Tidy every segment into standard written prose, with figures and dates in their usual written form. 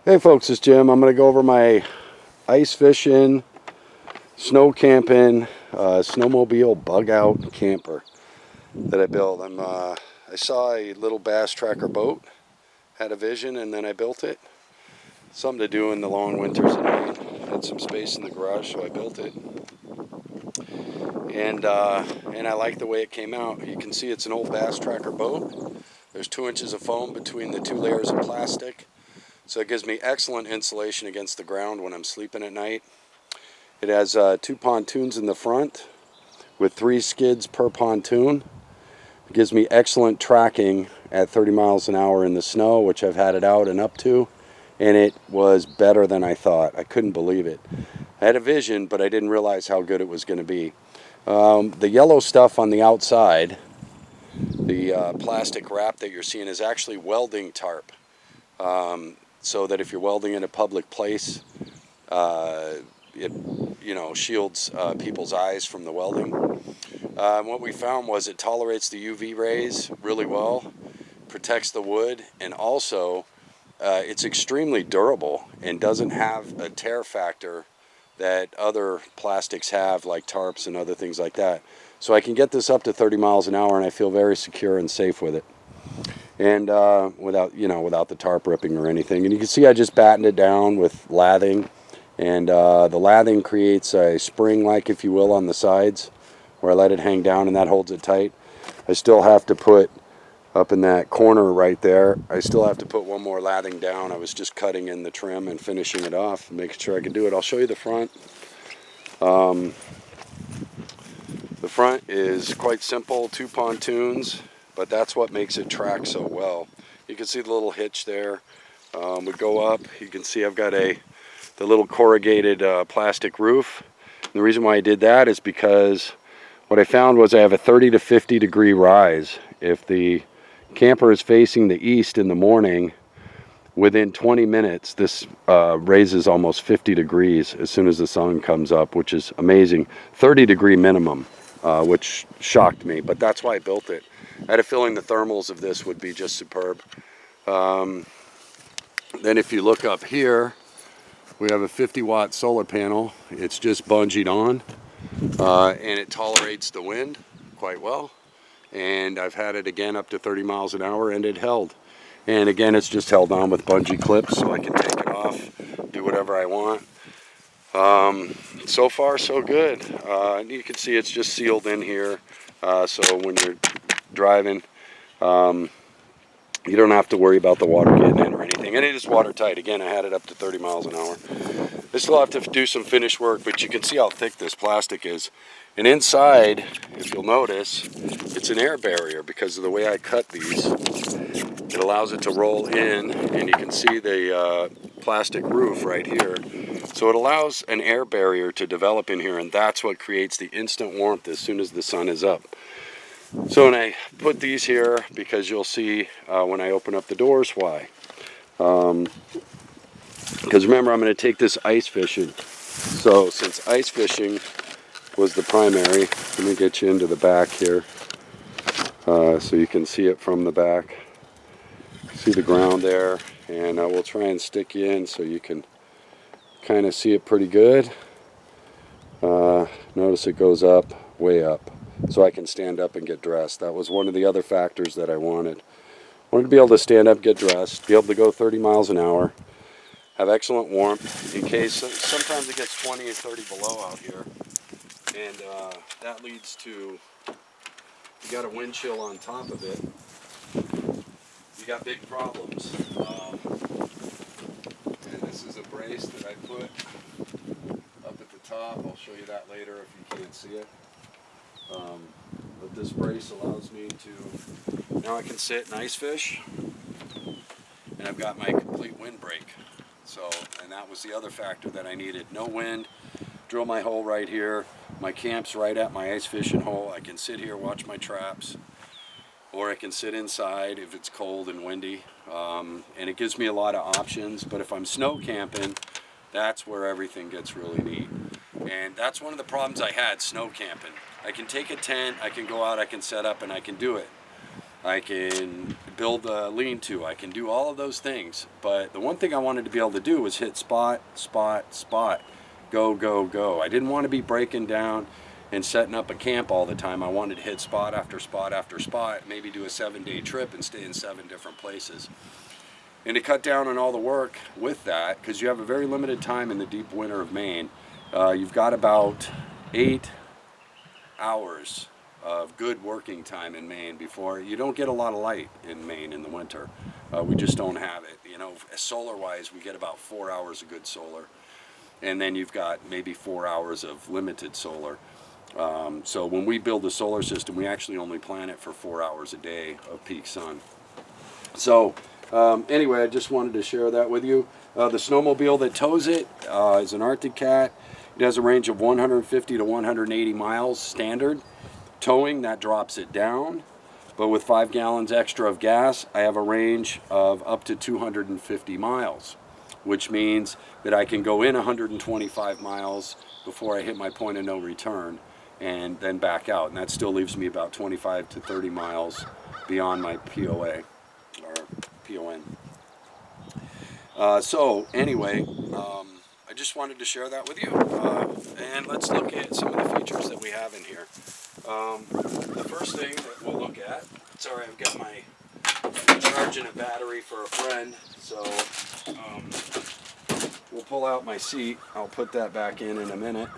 Hey folks, it's Jim. I'm going to go over my ice fishing, snow camping, snowmobile bug-out camper that I built. I saw a little bass tracker boat, had a vision, and then I built it. Something to do in the long winters in Maine. Had some space in the garage, so I built it. And I like the way it came out. You can see it's an old bass tracker boat. There's 2 inches of foam between the 2 layers of plastic. So it gives me excellent insulation against the ground when I'm sleeping at night. It has 2 pontoons in the front with 3 skids per pontoon. It gives me excellent tracking at 30 miles an hour in the snow, which I've had it out and up to, and it was better than I thought. I couldn't believe it. I had a vision, but I didn't realize how good it was going to be. The yellow stuff on the outside, the plastic wrap that you're seeing, is actually welding tarp. So that if you're welding in a public place, it shields people's eyes from the welding. What we found was it tolerates the UV rays really well, protects the wood, and also it's extremely durable and doesn't have a tear factor that other plastics have, like tarps and other things like that. So I can get this up to 30 miles an hour, and I feel very secure and safe with it. And without the tarp ripping or anything. And you can see I just battened it down with lathing, and the lathing creates a spring, like, if you will, on the sides where I let it hang down, and that holds it tight. I still have to put up in that corner right there, I still have to put one more lathing down. I was just cutting in the trim and finishing it off, making sure I could do it. I'll show you the front. The front is quite simple, 2 pontoons. But that's what makes it track so well. You can see the little hitch there. We go up. You can see I've got the little corrugated plastic roof. And the reason why I did that is because what I found was I have a 30 to 50 degree rise. If the camper is facing the east in the morning, within 20 minutes, this raises almost 50 degrees as soon as the sun comes up, which is amazing. 30 degree minimum, which shocked me, but that's why I built it. I had a feeling the thermals of this would be just superb. Then if you look up here, we have a 50-watt solar panel. It's just bungeed on, and it tolerates the wind quite well. And I've had it again up to 30 miles an hour, and it held. And again, it's just held on with bungee clips, so I can take it off, do whatever I want. So far, so good. You can see it's just sealed in here, so when you're driving, you don't have to worry about the water getting in or anything, and it is watertight. Again, I had it up to 30 miles an hour. I still have to do some finish work, but you can see how thick this plastic is. And inside, if you'll notice, it's an air barrier because of the way I cut these. It allows it to roll in, and you can see the plastic roof right here. So it allows an air barrier to develop in here, and that's what creates the instant warmth as soon as the sun is up. So when I put these here, because you'll see when I open up the doors why. Because remember, I'm going to take this ice fishing. So since ice fishing was the primary, let me get you into the back here so you can see it from the back. See the ground there, and we'll try and stick you in so you can kind of see it pretty good. Notice it goes up, way up, so I can stand up and get dressed. That was one of the other factors that I wanted. I wanted to be able to stand up, get dressed, be able to go 30 miles an hour, have excellent warmth in case sometimes it gets 20 or 30 below out here, and that leads to, you got a wind chill on top of it, you got big problems. And this is a brace that I put up at the top. I'll show you that later if you can't see it. But this brace allows me to, now I can sit and ice fish, and I've got my complete windbreak. So, and that was the other factor that I needed. No wind, drill my hole right here. My camp's right at my ice fishing hole. I can sit here, watch my traps, or I can sit inside if it's cold and windy. And it gives me a lot of options, but if I'm snow camping, that's where everything gets really neat. And that's one of the problems I had snow camping. I can take a tent, I can go out, I can set up, and I can do it. I can build a lean-to. I can do all of those things. But the one thing I wanted to be able to do was hit spot, spot, spot. Go, go, go. I didn't want to be breaking down and setting up a camp all the time. I wanted to hit spot after spot after spot, maybe do a 7-day trip and stay in 7 different places. And to cut down on all the work with that, because you have a very limited time in the deep winter of Maine, you've got about 8 hours of good working time in Maine before you don't get a lot of light in Maine in the winter. We just don't have it. You know, solar wise, we get about 4 hours of good solar, and then you've got maybe 4 hours of limited solar. So when we build the solar system, we actually only plan it for 4 hours a day of peak sun. So anyway, I just wanted to share that with you. The snowmobile that tows it is an Arctic Cat. It has a range of 150 to 180 miles standard. Towing, that drops it down. But with 5 gallons extra of gas, I have a range of up to 250 miles, which means that I can go in 125 miles before I hit my point of no return and then back out. And that still leaves me about 25 to 30 miles beyond my POA or PON. So anyway, I just wanted to share that with you. And let's look at some of the features that we have in here. The first thing that we'll look at, sorry, I've got my charging a battery for a friend, so we'll pull out my seat. I'll put that back in a minute.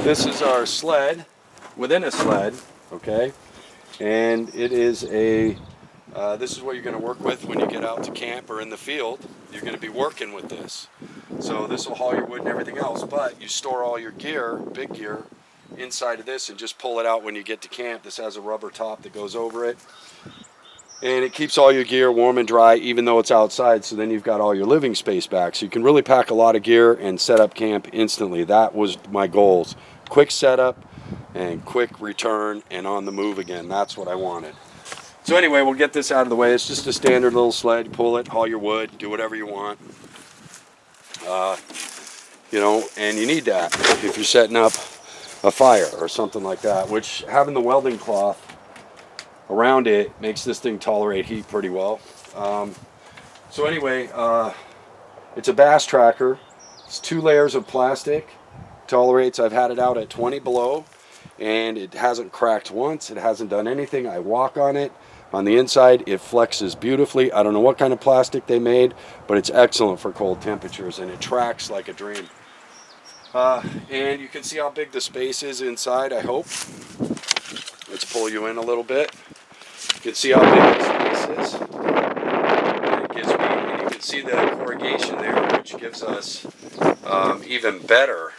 This is our sled within a sled, okay? And it is a, this is what you're going to work with when you get out to camp or in the field. You're going to be working with this. So this will haul your wood and everything else, but you store all your gear, big gear, inside of this and just pull it out when you get to camp. This has a rubber top that goes over it. And it keeps all your gear warm and dry even though it's outside, so then you've got all your living space back. So you can really pack a lot of gear and set up camp instantly. That was my goals. Quick setup and quick return and on the move again. That's what I wanted. So anyway, we'll get this out of the way. It's just a standard little sled. You pull it, haul your wood, do whatever you want. You know, and you need that if you're setting up a fire or something like that, which having the welding cloth around it makes this thing tolerate heat pretty well. So anyway, it's a bass tracker. It's 2 layers of plastic. Tolerates, I've had it out at 20 below and it hasn't cracked once. It hasn't done anything. I walk on it. On the inside, it flexes beautifully. I don't know what kind of plastic they made, but it's excellent for cold temperatures, and it tracks like a dream. And you can see how big the space is inside, I hope. Let's pull you in a little bit. You can see how big the space is. And it gives me, and you can see the corrugation there, which gives us even better,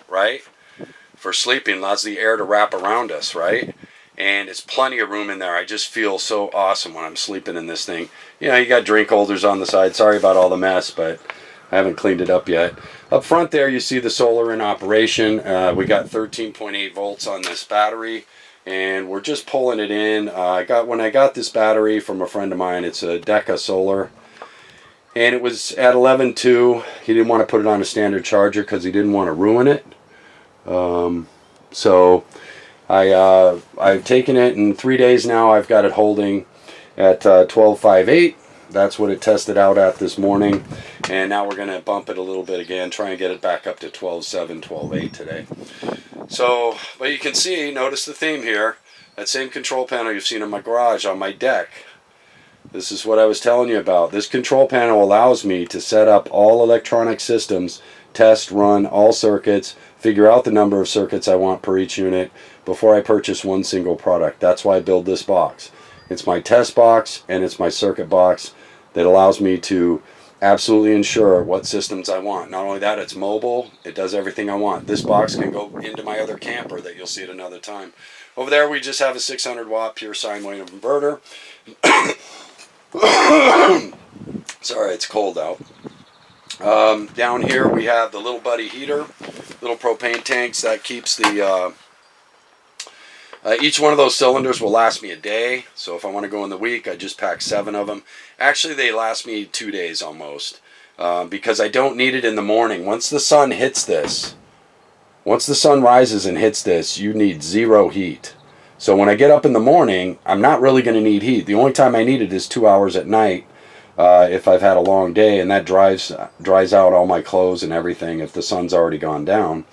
right? For sleeping, allows the air to wrap around us, right? And it's plenty of room in there. I just feel so awesome when I'm sleeping in this thing. You know, you got drink holders on the side. Sorry about all the mess, but I haven't cleaned it up yet. Up front there, you see the solar in operation. We got 13.8 volts on this battery, and we're just pulling it in. When I got this battery from a friend of mine, it's a Deca Solar, and it was at 11.2. He didn't want to put it on a standard charger because he didn't want to ruin it. So I've taken it in 3 days now. I've got it holding at 12.58. That's what it tested out at this morning. And now we're going to bump it a little bit again, try and get it back up to 12.7, 12.8 today. So, but you can see, notice the theme here. That same control panel you've seen in my garage on my deck. This is what I was telling you about. This control panel allows me to set up all electronic systems, test, run all circuits, figure out the number of circuits I want per each unit before I purchase one single product. That's why I build this box. It's my test box and it's my circuit box that allows me to absolutely ensure what systems I want. Not only that, it's mobile. It does everything I want. This box can go into my other camper that you'll see at another time. Over there we just have a 600 watt pure sine wave inverter. Sorry, it's cold out. Down here we have the little buddy heater, little propane tanks that keeps the each one of those cylinders will last me a day. So if I want to go in the week, I just pack 7 of them. Actually, they last me 2 days almost, because I don't need it in the morning. Once the sun hits this, Once the sun rises and hits this, you need zero heat. So when I get up in the morning, I'm not really going to need heat. The only time I need it is 2 hours at night if I've had a long day, and that dries out all my clothes and everything if the sun's already gone down.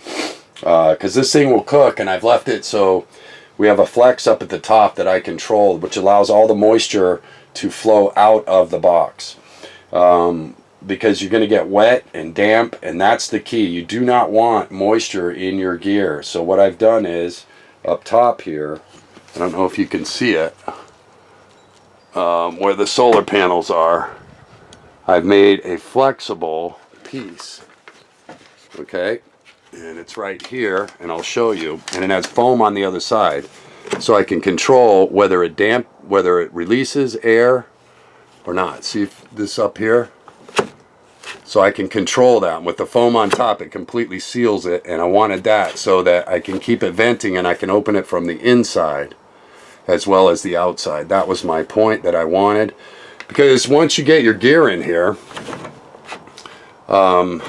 Because this thing will cook, and I've left it so we have a flex up at the top that I control, which allows all the moisture to flow out of the box. Because you're going to get wet and damp, and that's the key. You do not want moisture in your gear. So what I've done is, up top here, I don't know if you can see it, where the solar panels are, I've made a flexible piece, okay, and it's right here, and I'll show you, and it has foam on the other side, so I can control whether it releases air or not. See this up here? So I can control that. And with the foam on top, it completely seals it, and I wanted that so that I can keep it venting, and I can open it from the inside as well as the outside. That was my point that I wanted, because once you get your gear in here, once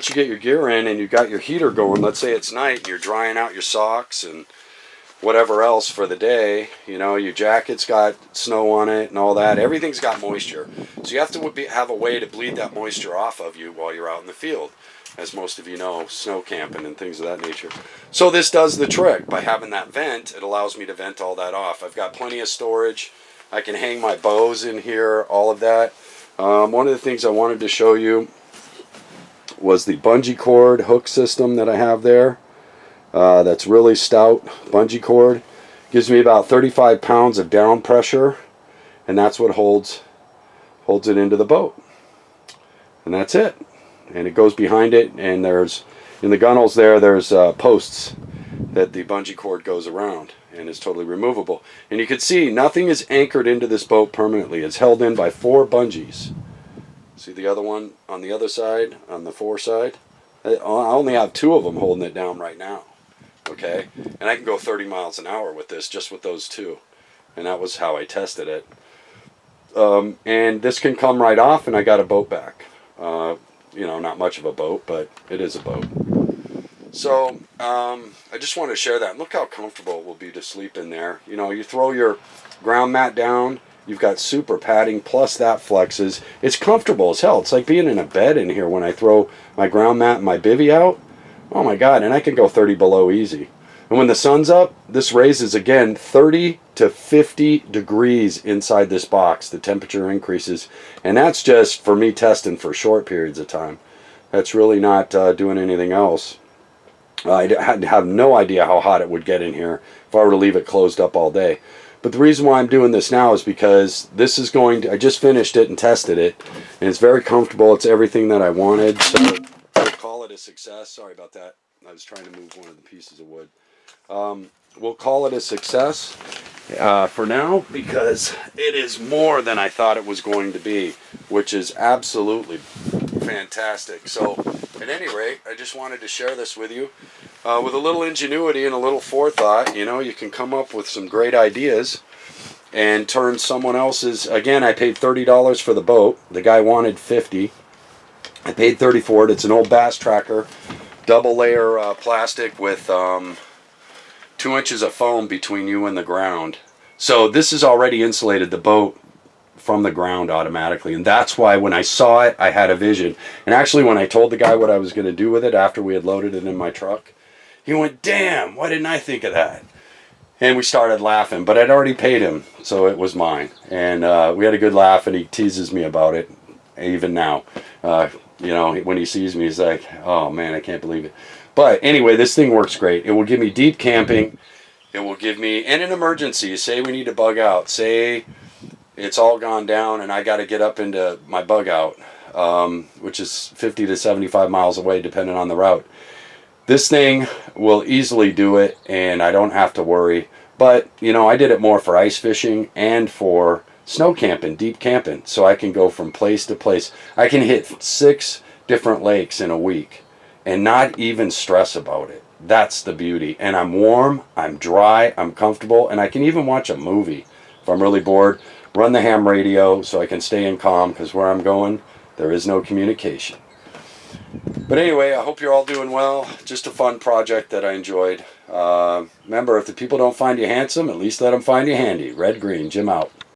you get your gear in and you've got your heater going, let's say it's night and you're drying out your socks and whatever else for the day, you know, your jacket's got snow on it and all that, everything's got moisture. So you have to have a way to bleed that moisture off of you while you're out in the field, as most of you know, snow camping and things of that nature. So this does the trick. By having that vent, it allows me to vent all that off. I've got plenty of storage. I can hang my bows in here, all of that. One of the things I wanted to show you was the bungee cord hook system that I have there. That's really stout bungee cord. Gives me about 35 pounds of down pressure, and that's what holds it into the boat. And that's it. And it goes behind it, and there's, in the gunnels there's posts that the bungee cord goes around, and it's totally removable. And you can see nothing is anchored into this boat permanently. It's held in by 4 bungees. See the other one on the other side, on the fore side? I only have 2 of them holding it down right now. Okay, and I can go 30 miles an hour with this, just with those 2, and that was how I tested it. And this can come right off, and I got a boat back. You know, not much of a boat, but it is a boat. So I just wanted to share that. Look how comfortable it will be to sleep in there. You know, you throw your ground mat down, you've got super padding, plus that flexes. It's comfortable as hell. It's like being in a bed in here when I throw my ground mat and my bivvy out. Oh my God, and I can go 30 below easy. And when the sun's up, this raises again 30 to 50 degrees inside this box. The temperature increases, and that's just for me testing for short periods of time. That's really not doing anything else. I have no idea how hot it would get in here if I were to leave it closed up all day. But the reason why I'm doing this now is because this is going to, I just finished it and tested it, and it's very comfortable. It's everything that I wanted, so I'll call it a success. Sorry about that. I was trying to move one of the pieces of wood. We'll call it a success for now, because it is more than I thought it was going to be, which is absolutely fantastic. So at any rate, I just wanted to share this with you. With a little ingenuity and a little forethought, you know, you can come up with some great ideas and turn someone else's. Again, I paid $30 for the boat. The guy wanted $50. I paid $30 for it. It's an old bass tracker, double layer plastic with 2 inches of foam between you and the ground. So this has already insulated the boat from the ground automatically, and that's why when I saw it, I had a vision. And actually, when I told the guy what I was going to do with it after we had loaded it in my truck, he went, "Damn, why didn't I think of that?" And we started laughing, but I'd already paid him, so it was mine. And we had a good laugh, and he teases me about it even now. You know, when he sees me, he's like, "Oh man, I can't believe it." But anyway, this thing works great. It will give me deep camping. It will give me, and an emergency, say we need to bug out, say it's all gone down and I got to get up into my bug out, which is 50 to 75 miles away depending on the route. This thing will easily do it, and I don't have to worry. But, you know, I did it more for ice fishing and for snow camping, deep camping, so I can go from place to place. I can hit 6 different lakes in a week and not even stress about it. That's the beauty. And I'm warm, I'm dry, I'm comfortable, and I can even watch a movie if I'm really bored. Run the ham radio so I can stay in calm, because where I'm going, there is no communication. But anyway, I hope you're all doing well. Just a fun project that I enjoyed. Remember, if the people don't find you handsome, at least let them find you handy. Red Green, Jim out.